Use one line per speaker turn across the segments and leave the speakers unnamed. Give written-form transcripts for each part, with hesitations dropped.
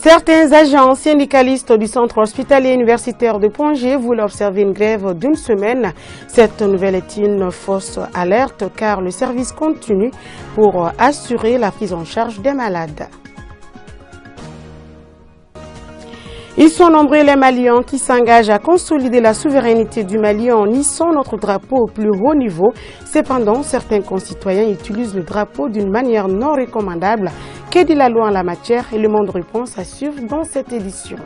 Certains agents syndicalistes du centre hospitalier universitaire de Pongier voulaient observer une grève d'une semaine. Cette nouvelle est une fausse alerte car le service continue pour assurer la prise en charge des malades. Ils sont nombreux les Maliens qui s'engagent à consolider la souveraineté du Mali en hissant notre drapeau au plus haut niveau. Cependant, certains concitoyens utilisent le drapeau d'une manière non recommandable. Que dit la loi en la matière? Et le monde réponse à suivre dans cette édition.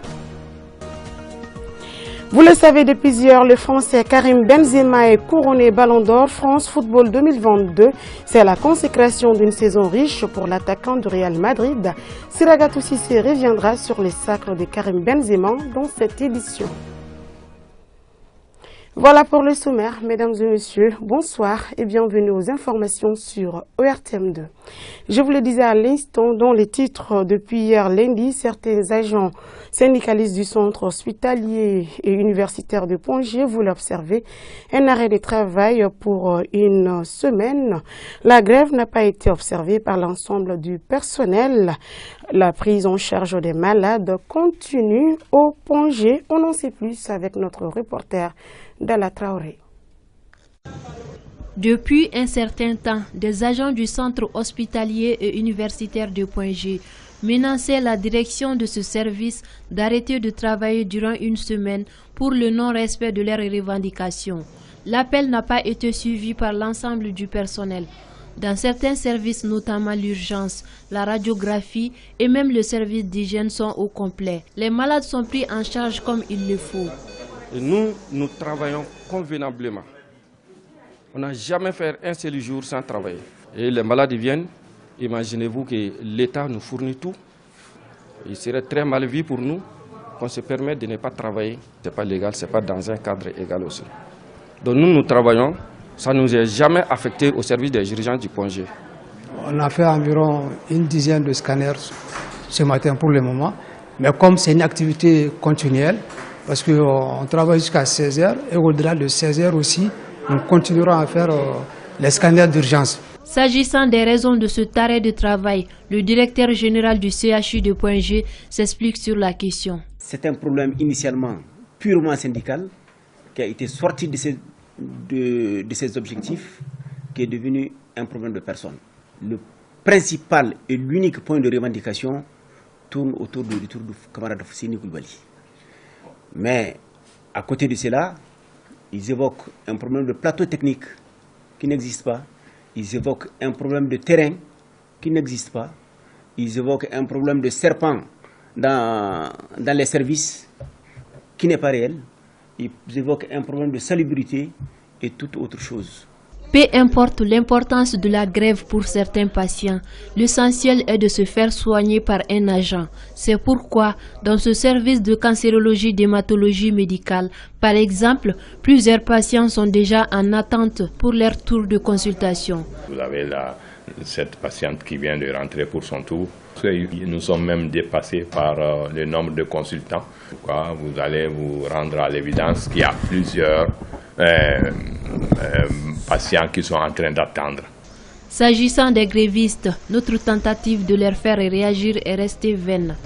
Vous le savez depuis hier, le Français Karim Benzema est couronné Ballon d'Or France Football 2022. C'est la consécration d'une saison riche pour l'attaquant du Real Madrid. Siragatou Cissé reviendra sur les sacres de Karim Benzema dans cette édition. Voilà pour le sommaire, mesdames et messieurs, bonsoir et bienvenue aux informations sur ERTM2. Je vous le disais à l'instant, dans les titres depuis hier lundi, certains agents syndicalistes du centre hospitalier et universitaire de Pongier voulaient observer un arrêt de travail pour une semaine. La grève n'a pas été observée par l'ensemble du personnel. La prise en charge des malades continue au Pongier. On en sait plus avec notre reporter Dala Traoré.
Depuis un certain temps, des agents du centre hospitalier et universitaire de Pongier menaçaient la direction de ce service d'arrêter de travailler durant une semaine pour le non-respect de leurs revendications. L'appel n'a pas été suivi par l'ensemble du personnel. Dans certains services, notamment l'urgence, la radiographie et même le service d'hygiène sont au complet. Les malades sont pris en charge comme il le faut.
Et nous travaillons convenablement. On n'a jamais fait un seul jour sans travailler. Et les malades viennent, imaginez-vous que l'État nous fournit tout. Il serait très mal vu pour nous qu'on se permette de ne pas travailler. Ce n'est pas légal, ce n'est pas dans un cadre égal aussi. Donc nous travaillons, ça ne nous est jamais affecté au service des urgences du Pongier.
On a fait environ une dizaine de scanners ce matin pour le moment. Mais comme c'est une activité continuelle, parce qu'on travaille jusqu'à 16h et au-delà de 16h aussi, nous continuerons à faire les scanners d'urgence.
S'agissant des raisons de cet arrêt de travail, le directeur général du CHU de Pongier s'explique sur la question.
C'est un problème initialement purement syndical qui a été sorti de ses objectifs, qui est devenu un problème de personne. Le principal et l'unique point de revendication tourne autour du retour du camarade Foussini Koulibaly. Mais à côté de cela, ils évoquent un problème de plateau technique qui n'existe pas. Ils évoquent un problème de terrain qui n'existe pas. Ils évoquent un problème de serpent dans les services qui n'est pas réel. Ils évoquent un problème de salubrité et toute autre chose.
Peu importe l'importance de la grève pour certains patients, l'essentiel est de se faire soigner par un agent. C'est pourquoi, dans ce service de cancérologie d'hématologie médicale, par exemple, plusieurs patients sont déjà en attente pour leur tour de consultation.
Vous avez cette patiente qui vient de rentrer pour son tour. Nous sommes même dépassés par le nombre de consultants. Vous allez vous rendre à l'évidence qu'il y a plusieurs patients qui sont en train d'attendre.
S'agissant des grévistes, notre tentative de leur faire réagir est restée vaine.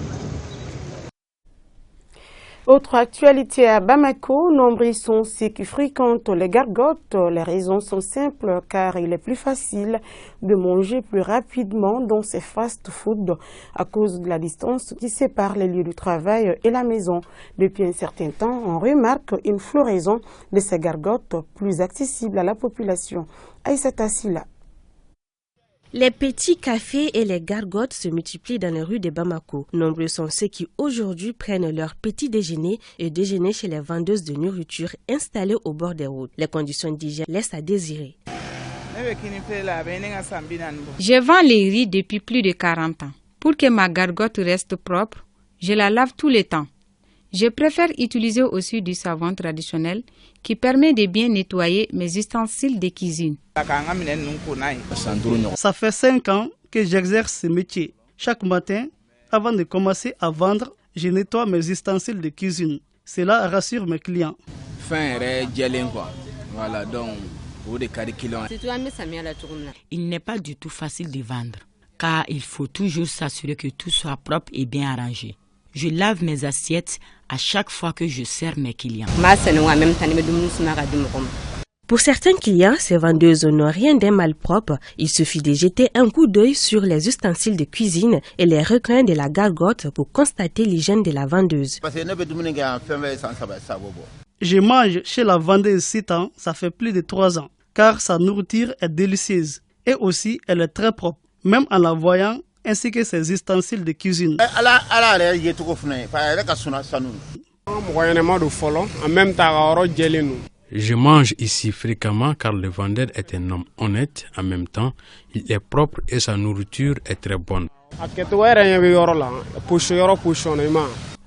Autre actualité à Bamako, nombreux sont ceux qui fréquentent les gargotes. Les raisons sont simples car il est plus facile de manger plus rapidement dans ces fast-food à cause de la distance qui sépare les lieux de travail et la maison. Depuis un certain temps, on remarque une floraison de ces gargotes plus accessibles à la population. Aïssata Silla.
Les petits cafés et les gargotes se multiplient dans les rues de Bamako. Nombreux sont ceux qui aujourd'hui prennent leur petit déjeuner et déjeuner chez les vendeuses de nourriture installées au bord des routes. Les conditions d'hygiène laissent à désirer.
Je vends les riz depuis plus de 40 ans. Pour que ma gargote reste propre, je la lave tout le temps. Je préfère utiliser aussi du savon traditionnel qui permet de bien nettoyer mes ustensiles de cuisine.
Ça fait 5 ans que j'exerce ce métier. Chaque matin, avant de commencer à vendre, je nettoie mes ustensiles de cuisine. Cela rassure mes clients.
Il n'est pas du tout facile de vendre, car il faut toujours s'assurer que tout soit propre et bien arrangé. Je lave mes assiettes à chaque fois que je sers mes clients.
Pour certains clients, ces vendeuses n'ont rien d'un malpropre. Il suffit de jeter un coup d'œil sur les ustensiles de cuisine et les recoins de la gargote pour constater l'hygiène de la vendeuse.
Je mange chez la vendeuse Citan, ça fait plus de 3 ans, car sa nourriture est délicieuse et aussi elle est très propre, même en la voyant, ainsi que ses ustensiles de cuisine.
Je mange ici fréquemment car le vendeur est un homme honnête. En même temps, il est propre et sa nourriture est très bonne.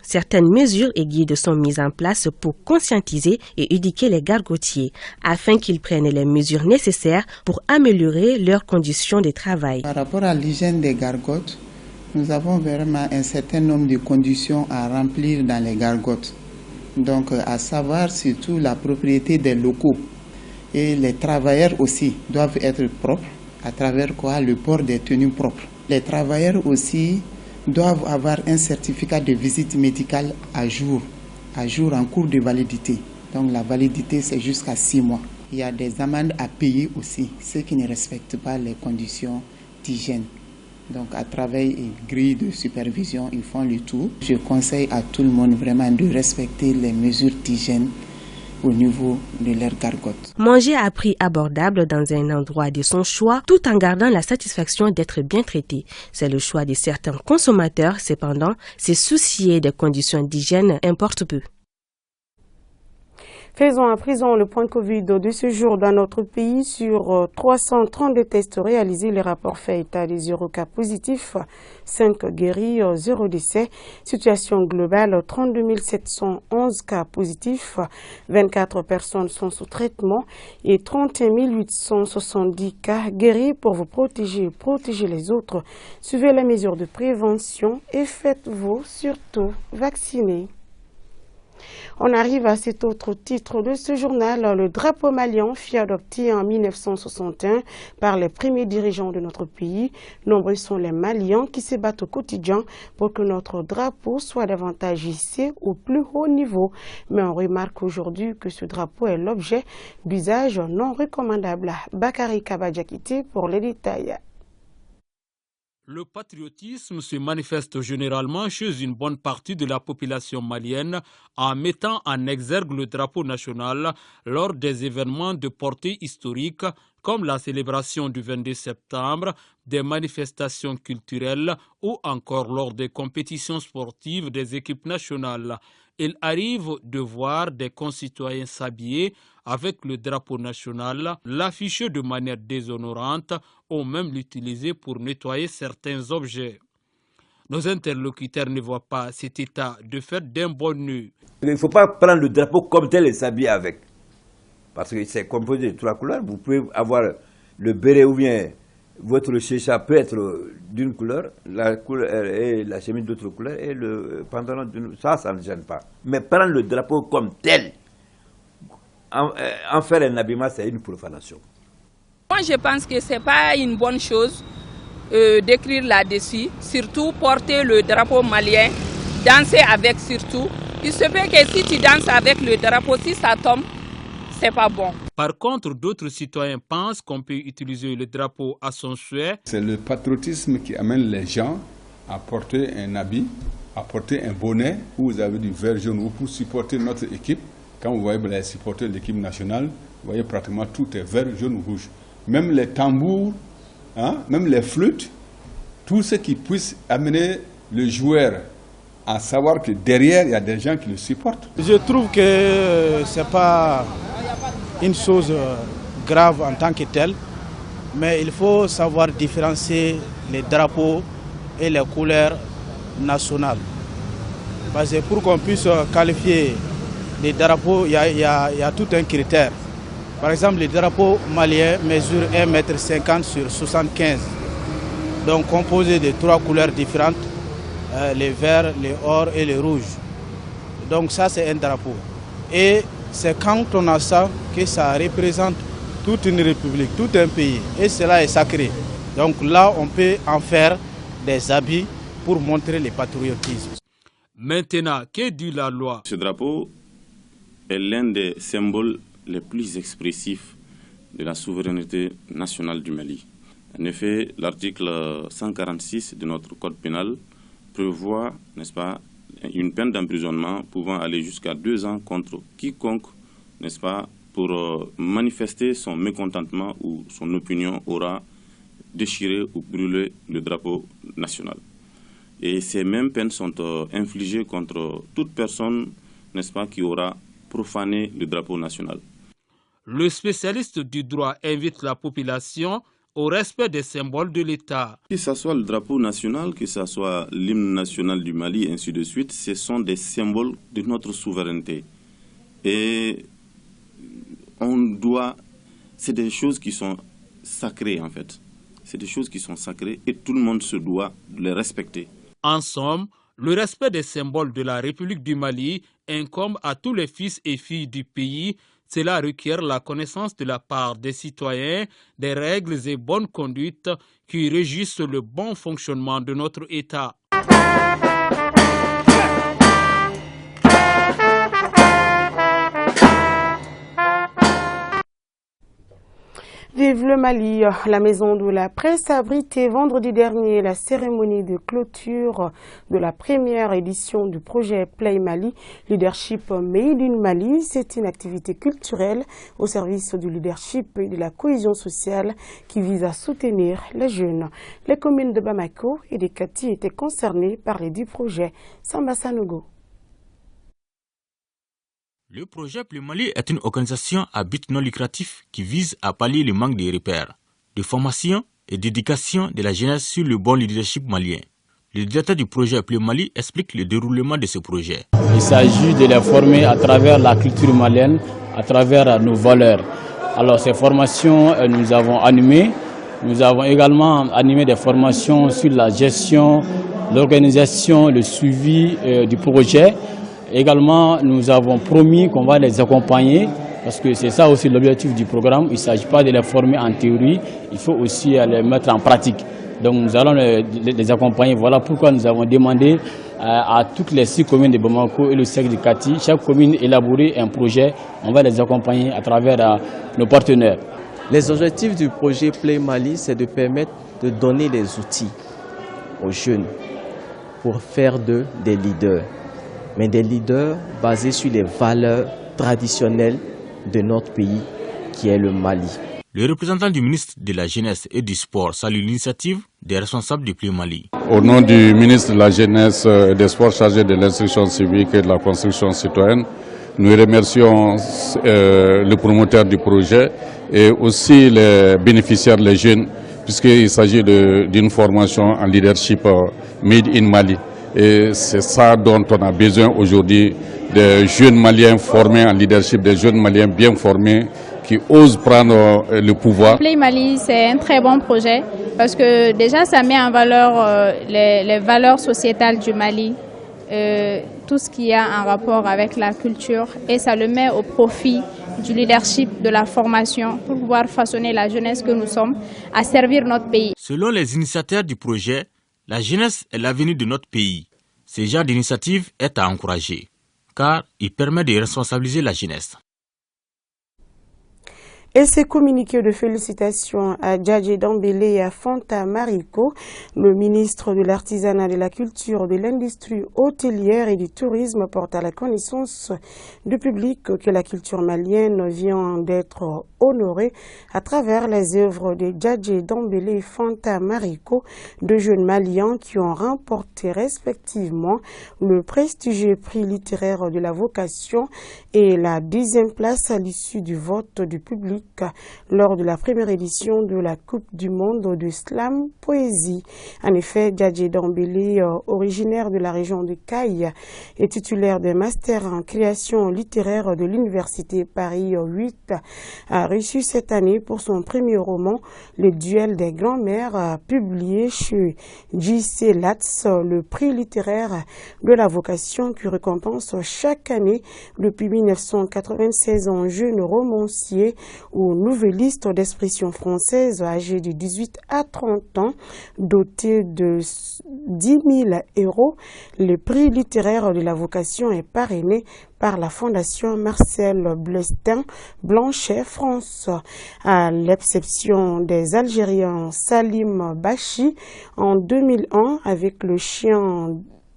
Certaines mesures et guides sont mises en place pour conscientiser et éduquer les gargotiers afin qu'ils prennent les mesures nécessaires pour améliorer leurs conditions de travail.
Par rapport à l'hygiène des gargotes, nous avons vraiment un certain nombre de conditions à remplir dans les gargotes. Donc, à savoir surtout la propriété des locaux. Et les travailleurs aussi doivent être propres, à travers quoi le port des tenues propres. Les travailleurs aussi doivent avoir un certificat de visite médicale à jour en cours de validité. Donc la validité, c'est jusqu'à 6 mois. Il y a des amendes à payer aussi, ceux qui ne respectent pas les conditions d'hygiène. Donc à travers une grille de supervision, ils font le tout. Je conseille à tout le monde vraiment de respecter les mesures d'hygiène au niveau de leur gargote.
Manger à prix abordable dans un endroit de son choix, tout en gardant la satisfaction d'être bien traité. C'est le choix de certains consommateurs. Cependant, se soucier des conditions d'hygiène importe peu.
Faisons à présent le point Covid de ce jour dans notre pays. Sur 332 tests réalisés, les rapports fait état des 0 cas positifs, 5 guéris, 0 décès. Situation globale, 32 711 cas positifs, 24 personnes sont sous traitement et 31 870 cas guéris. Pour vous protéger et protéger les autres, suivez les mesures de prévention et faites-vous surtout vacciner. On arrive à cet autre titre de ce journal, le drapeau malien fut adopté en 1961 par les premiers dirigeants de notre pays. Nombreux sont les Maliens qui se battent au quotidien pour que notre drapeau soit davantage hissé au plus haut niveau. Mais on remarque aujourd'hui que ce drapeau est l'objet d'usage non recommandable. Bakary Kabadjakité pour les détails.
Le patriotisme se manifeste généralement chez une bonne partie de la population malienne en mettant en exergue le drapeau national lors des événements de portée historique comme la célébration du 22 septembre, des manifestations culturelles ou encore lors des compétitions sportives des équipes nationales. Il arrive de voir des concitoyens s'habiller avec le drapeau national, l'afficher de manière déshonorante ou même l'utiliser pour nettoyer certains objets. Nos interlocuteurs ne voient pas cet état de fait d'un bon nœud.
Il ne faut pas prendre le drapeau comme tel et s'habiller avec. Parce que c'est composé de 3 couleurs. Vous pouvez avoir le béret ou bien votre chécha peut être d'une couleur, la couleur et la chemise d'autre couleur et le pantalon d'une. Ça ne gêne pas. Mais prendre le drapeau comme tel, en faire un habillement, c'est une profanation.
Moi, je pense que ce n'est pas une bonne chose d'écrire là-dessus, surtout porter le drapeau malien, danser avec surtout. Il se fait que si tu danses avec le drapeau, si ça tombe, c'est pas bon.
Par contre, d'autres citoyens pensent qu'on peut utiliser le drapeau à son souhait.
C'est le patriotisme qui amène les gens à porter un habit, à porter un bonnet où vous avez du vert jaune ou pour supporter notre équipe. Quand vous voyez les supporters de l'équipe nationale, vous voyez pratiquement tout est vert, jaune ou rouge. Même les tambours, même les flûtes, tout ce qui puisse amener le joueur à savoir que derrière, il y a des gens qui le supportent.
Je trouve que ce n'est pas une chose grave en tant que telle, mais il faut savoir différencier les drapeaux et les couleurs nationales. Parce que pour qu'on puisse qualifier les drapeaux, il y a tout un critère. Par exemple, le drapeau malien mesure 1,50 m sur 75, donc composé de 3 couleurs différentes, les verts, les or et les rouges. Donc ça, c'est un drapeau. Et c'est quand on a ça que ça représente toute une république, tout un pays. Et cela est sacré. Donc là, on peut en faire des habits pour montrer le patriotisme.
Maintenant, que dit la loi?
Ce drapeau est l'un des symboles les plus expressifs de la souveraineté nationale du Mali. En effet, l'article 146 de notre code pénal prévoit, n'est-ce pas, une peine d'emprisonnement pouvant aller jusqu'à 2 ans contre quiconque, n'est-ce pas, pour manifester son mécontentement ou son opinion aura déchiré ou brûlé le drapeau national. Et ces mêmes peines sont infligées contre toute personne, n'est-ce pas, qui aura profané le drapeau national.
Le spécialiste du droit invite la population au respect des symboles de l'État.
Que ce soit le drapeau national, que ce soit l'hymne national du Mali, ainsi de suite, ce sont des symboles de notre souveraineté. Et c'est des choses qui sont sacrées en fait. C'est des choses qui sont sacrées et tout le monde se doit de les respecter.
En somme, le respect des symboles de la République du Mali incombe à tous les fils et filles du pays. Cela requiert la connaissance de la part des citoyens des règles et bonnes conduites qui régissent le bon fonctionnement de notre État.
Vive le Mali, la maison de la presse a abrité vendredi dernier la cérémonie de clôture de la première édition du projet Play Mali, Leadership Made in Mali. C'est une activité culturelle au service du leadership et de la cohésion sociale qui vise à soutenir les jeunes. Les communes de Bamako et de Kati étaient concernées par les 10 projets. Samba Sanogo.
Le projet Play Mali est une organisation à but non lucratif qui vise à pallier le manque de repères, de formation et d'éducation de la jeunesse sur le bon leadership malien. Le directeur du projet Play Mali explique le déroulement de ce projet.
Il s'agit de les former à travers la culture malienne, à travers nos valeurs. Alors ces formations, nous avons animé. Nous avons également animé des formations sur la gestion, l'organisation, le suivi du projet. Également, nous avons promis qu'on va les accompagner parce que c'est ça aussi l'objectif du programme. Il ne s'agit pas de les former en théorie, il faut aussi les mettre en pratique. Donc nous allons les accompagner. Voilà pourquoi nous avons demandé à toutes les 6 communes de Bamako et le cercle de Kati, chaque commune élaborer un projet. On va les accompagner à travers nos partenaires.
Les objectifs du projet Play Mali, c'est de permettre de donner les outils aux jeunes pour faire d'eux des leaders. Mais des leaders basés sur les valeurs traditionnelles de notre pays, qui est le Mali.
Le représentant du ministre de la Jeunesse et du Sport salue l'initiative des responsables du Play Mali.
Au nom du ministre de la Jeunesse et des Sports chargé de l'instruction civique et de la construction citoyenne, nous remercions le promoteur du projet et aussi les bénéficiaires, les jeunes, puisqu'il s'agit d'une formation en leadership made in Mali. Et c'est ça dont on a besoin aujourd'hui, des jeunes Maliens formés en leadership, des jeunes Maliens bien formés qui osent prendre le pouvoir.
Play Mali, c'est un très bon projet parce que déjà ça met en valeur les valeurs sociétales du Mali, tout ce qui a un rapport avec la culture et ça le met au profit du leadership, de la formation pour pouvoir façonner la jeunesse que nous sommes à servir notre pays.
Selon les initiateurs du projet, la jeunesse est l'avenir de notre pays. Ce genre d'initiative est à encourager, car il permet de responsabiliser la jeunesse.
Et ces communiqués de félicitations à Djadje Dambélé et à Fanta Mariko, le ministre de l'Artisanat, de la Culture, de l'Industrie hôtelière et du Tourisme porte à la connaissance du public que la culture malienne vient d'être honorée à travers les œuvres de Djadje Dambélé et Fanta Mariko, 2 jeunes maliens qui ont remporté respectivement le prestigieux prix littéraire de la vocation et la 10e place à l'issue du vote du public lors de la première édition de la Coupe du Monde de Slam Poésie. En effet, Djadje Dambélé, originaire de la région de Caille et titulaire d'un master en création littéraire de l'Université Paris 8, a reçu cette année pour son premier roman, Le Duel des grands-mères, publié chez J.C. Latz, le prix littéraire de la vocation qui récompense chaque année depuis 1996 un jeune romancier aux nouvellistes d'expression française âgés de 18 à 30 ans, dotés de 10 000 €. Le prix littéraire de la vocation est parrainé par la Fondation Marcel Blestin Blanchet France, à l'exception des Algériens Salim Bachi en 2001 avec Le Chien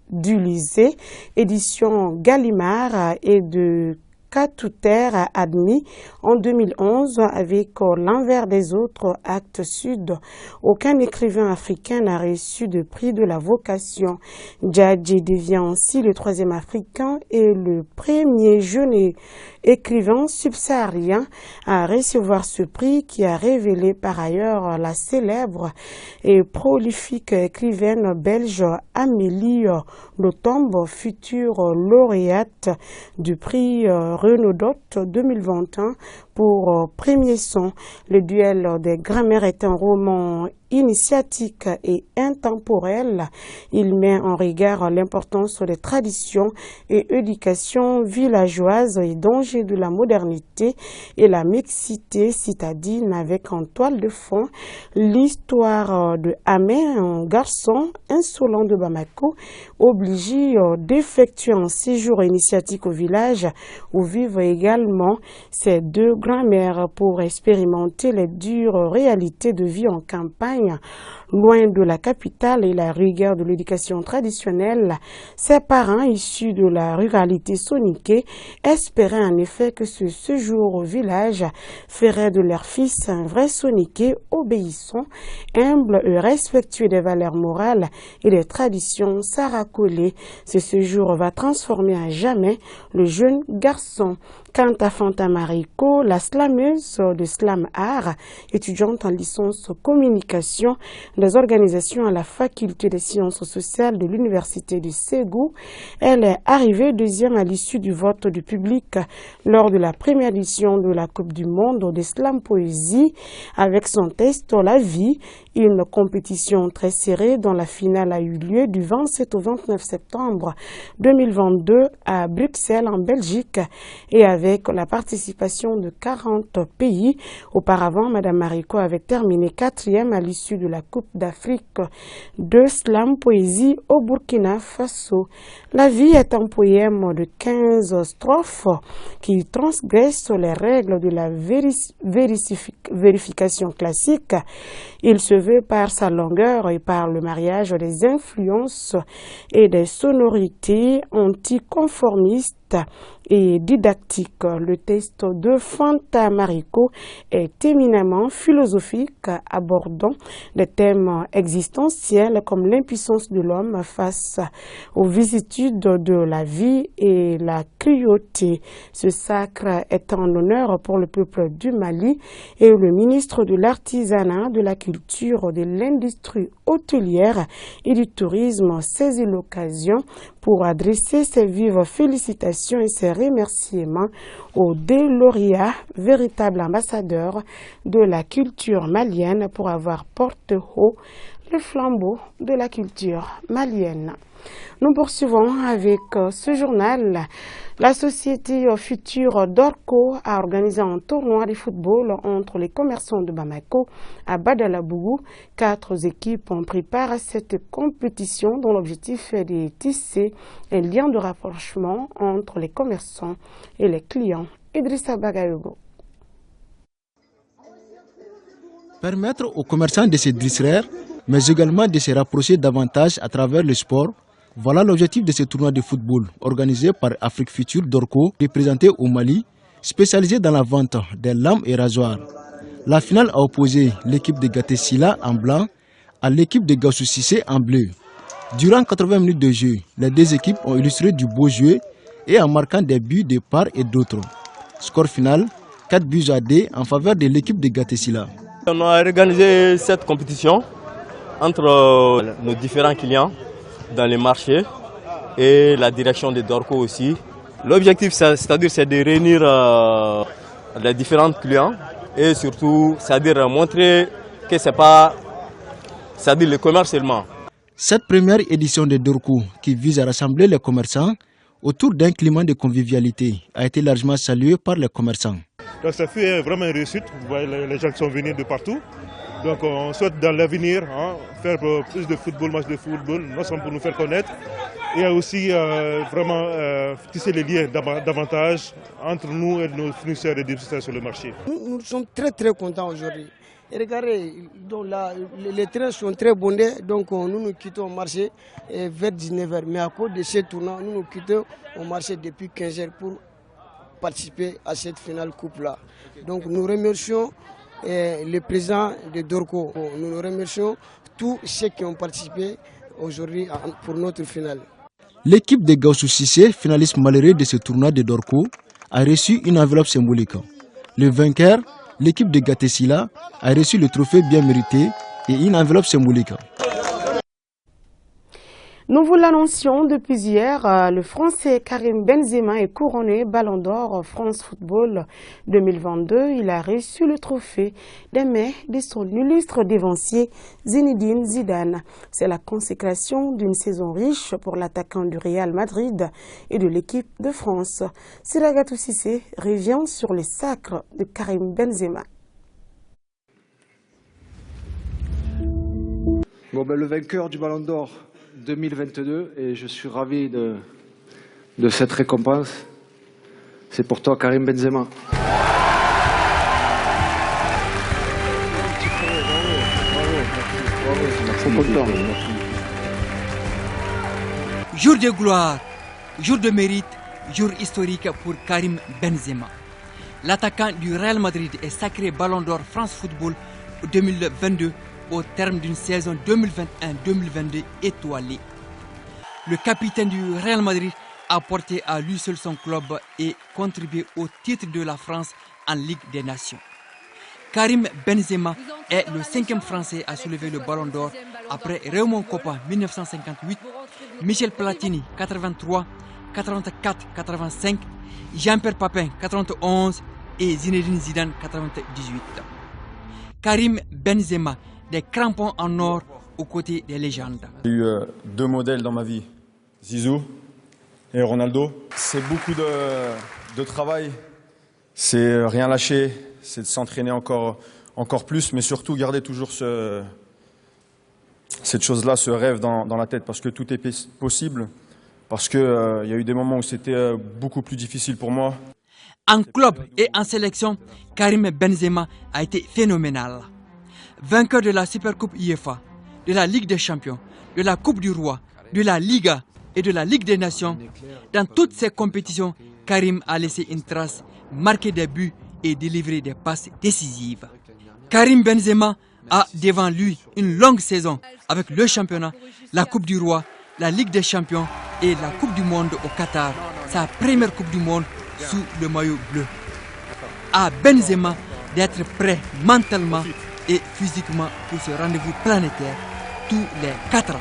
d'Ulysée, édition Gallimard, et de Katouter Admis en 2011 avec L'Envers des autres, Actes Sud. Aucun écrivain africain n'a reçu de prix de la vocation. Djadji devient ainsi le 3e africain et le premier jeune écrivain subsaharien à recevoir ce prix, qui a révélé par ailleurs la célèbre et prolifique écrivaine belge Amélie Nothomb, future lauréate du prix Renaudot 2021 pour Premier Son. Le duel des grammaires est un roman initiatique et intemporel. Il met en regard l'importance des traditions et éducation villageoise et dangers de la modernité et la mixité citadine, avec en toile de fond l'histoire de Amé, un garçon insolent de Bamako, obligé d'effectuer un séjour initiatique au village où vivent également ses deux grands-mères pour expérimenter les dures réalités de vie en campagne. Loin de la capitale et la rigueur de l'éducation traditionnelle, ses parents, issus de la ruralité soniquée, espéraient en effet que ce séjour au village ferait de leur fils un vrai soniqué obéissant, humble et respectueux des valeurs morales et des traditions saracolées. Ce séjour va transformer à jamais le jeune garçon. Quant à Fanta Mariko, la slameuse de Slam Art, étudiante en licence communication des organisations à la faculté des sciences sociales de l'université de Ségou, elle est arrivée deuxième à l'issue du vote du public lors de la première édition de la Coupe du Monde de Slam Poésie avec son texte La vie, une compétition très serrée dont la finale a eu lieu du 27 au 29 septembre 2022 à Bruxelles en Belgique et avec la participation de 40 pays. Auparavant, Madame Mariko avait terminé 4e à l'issue de la Coupe d'Afrique de Slam Poésie au Burkina Faso. La vie est un poème de 15 strophes qui transgresse les règles de la vérification classique. Il se veut par sa longueur et par le mariage des influences et des sonorités anticonformistes et didactique. Le texte de Fanta Mariko est éminemment philosophique, abordant des thèmes existentiels comme l'impuissance de l'homme face aux vicissitudes de la vie et la cruauté. Ce sacre est en honneur pour le peuple du Mali, et le ministre de l'Artisanat, de la Culture, de l'Industrie hôtelière et du Tourisme saisit l'occasion pour adresser ses vives félicitations et ses remerciements aux deux lauréats, véritables ambassadeurs de la culture malienne, pour avoir porté haut le flambeau de la culture malienne. Nous poursuivons avec ce journal. La société Future d'Orco a organisé un tournoi de football entre les commerçants de Bamako à Badalabougou. 4 équipes ont pris part à cette compétition dont l'objectif est de tisser un lien de rapprochement entre les commerçants et les clients. Idrissa Bagayogo.
Permettre aux commerçants de se distraire, mais également de se rapprocher davantage à travers le sport. Voilà l'objectif de ce tournoi de football organisé par Afrique Future d'Orco, représenté au Mali, spécialisé dans la vente des lames et rasoirs. La finale a opposé l'équipe de Gatesila en blanc à l'équipe de Gassou Cissé en bleu. Durant 80 minutes de jeu, les deux équipes ont illustré du beau jeu et en marquant des buts de part et d'autre. Score final, 4 buts à 2 en faveur de l'équipe de Gatesila.
On a organisé cette compétition entre nos différents clients dans les marchés et la direction de Dorco aussi. L'objectif, c'est-à-dire, c'est de réunir les différents clients et surtout, c'est-à-dire montrer que c'est pas, c'est-à-dire le commerce seulement.
Cette première édition de Dorco, qui vise à rassembler les commerçants autour d'un climat de convivialité, a été largement saluée par les commerçants.
Donc ça fait vraiment une réussite. Vous voyez les gens qui sont venus de partout. Donc on souhaite dans l'avenir faire plus de football, matchs de football, non seulement pour nous faire connaître, et aussi vraiment tisser les liens davantage entre nous et nos fournisseurs et distributeurs sur le marché.
Nous sommes très contents aujourd'hui. Et regardez, donc là, les trains sont très bondés, donc nous quittons le marché vers 19h. Mais à cause de ce tournant, nous quittons au marché depuis 15h pour participer à cette finale coupe-là. Donc nous remercions le président de Dorco. Nous remercions tous ceux qui ont participé aujourd'hui pour notre finale.
L'équipe de Gaussou Cissé, finaliste malheureux de ce tournoi de Dorco, a reçu une enveloppe symbolique. Le vainqueur, l'équipe de Gatesila, a reçu le trophée bien mérité et une enveloppe symbolique.
Nous vous l'annoncions depuis hier, le Français Karim Benzema est couronné Ballon d'Or France Football 2022. Il a reçu le trophée des mains de son illustre dévancier Zinedine Zidane. C'est la consécration d'une saison riche pour l'attaquant du Real Madrid et de l'équipe de France. Siragatou Cissé revient sur le sacre de Karim Benzema.
Le vainqueur du Ballon d'Or 2022 et je suis ravi de cette récompense. C'est pour toi, Karim Benzema.
Jour de gloire, jour de mérite, jour historique pour Karim Benzema. L'attaquant du Real Madrid est sacré Ballon d'Or France Football 2022 au terme d'une saison 2021-2022 étoilée. Le capitaine du Real Madrid a porté à lui seul son club et contribué au titre de la France en Ligue des Nations. Karim Benzema est le 5e Français à soulever le Ballon d'Or après Raymond Kopa 1958, Michel Platini 83, 84, 85, Jean-Pierre Papin 91 et Zinedine Zidane 98. Karim Benzema, des crampons en or aux côtés des légendes.
J'ai eu deux modèles dans ma vie, Zizou et Ronaldo. C'est beaucoup de travail, c'est rien lâcher, c'est de s'entraîner encore plus, mais surtout garder toujours cette chose-là, ce rêve dans la tête, parce que tout est possible, parce qu'il y a eu des moments où c'était beaucoup plus difficile pour moi.
En club et en sélection, Karim Benzema a été phénoménal. Vainqueur de la Supercoupe UEFA, de la Ligue des Champions, de la Coupe du Roi, de la Liga et de la Ligue des Nations, dans toutes ces compétitions, Karim a laissé une trace, marqué des buts et délivré des passes décisives. Karim Benzema a devant lui une longue saison avec le championnat, la Coupe du Roi, la Ligue des Champions et la Coupe du Monde au Qatar, sa première Coupe du Monde sous le maillot bleu. À Benzema d'être prêt mentalement et physiquement pour ce rendez-vous planétaire tous les 4 ans.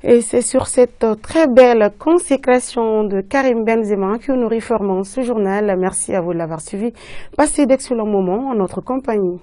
Et c'est sur cette très belle consécration de Karim Benzema que nous réformons ce journal. Merci à vous de l'avoir suivi. Passez d'excellents moments en notre compagnie.